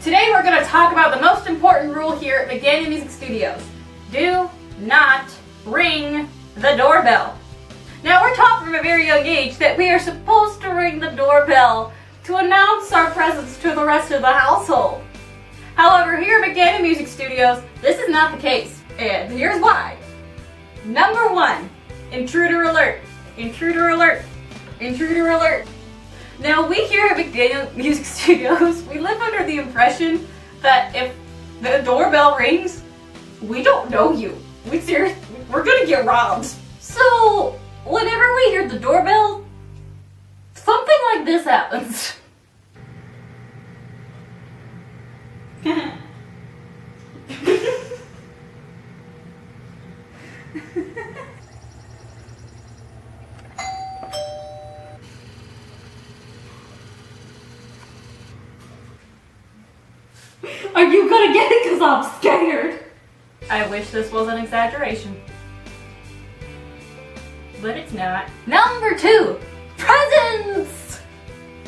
Today we're going to talk about the most important rule here at McDaniel Music Studios. Do not ring the doorbell. Now we're taught from a very young age that we are supposed to ring the doorbell to announce our presence to the rest of the household. However, here at McDaniel Music Studios, this is not the case, and here's why. Number 1, intruder alert, intruder alert, intruder alert. Now we here at McDaniel Music Studios, we live under the impression that if the doorbell rings, we don't know you. We're gonna get robbed. So whenever we hear the doorbell, something like this happens. Are you gonna get it? Because I'm scared. I wish this was an exaggeration. But it's not. Number 2, presents!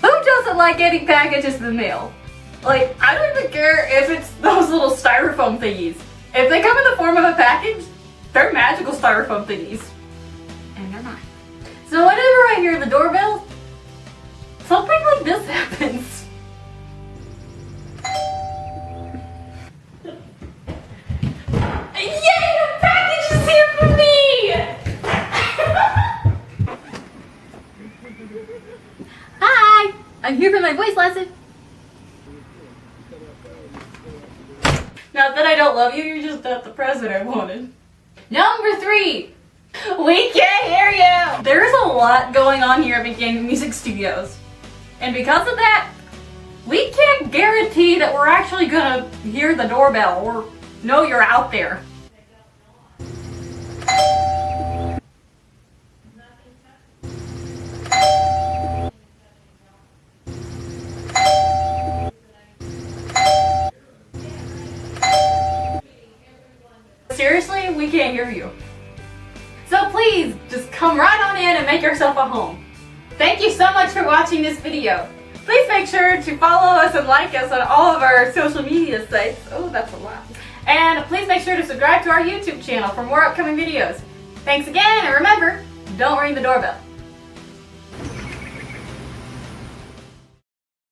Who doesn't like getting packages in the mail? Like, I don't even care if it's those little styrofoam thingies. If they come in the form of a package, they're magical styrofoam thingies. And they're not. So whenever I hear the doorbell, something like this happens. Yay! The package is here for me! Hi! I'm here for my voice lesson. Not that I don't love you, you're just not the present I wanted. Number 3! We can't hear you! There's a lot going on here at McDaniel Music Studios. And because of that, we can't guarantee that we're actually gonna hear the doorbell or know you're out there. Seriously, we can't hear you. So please, just come right on in and make yourself at home. Thank you so much for watching this video. Please make sure to follow us and like us on all of our social media sites. Oh, that's a lot. And please make sure to subscribe to our YouTube channel for more upcoming videos. Thanks again, and remember, don't ring the doorbell.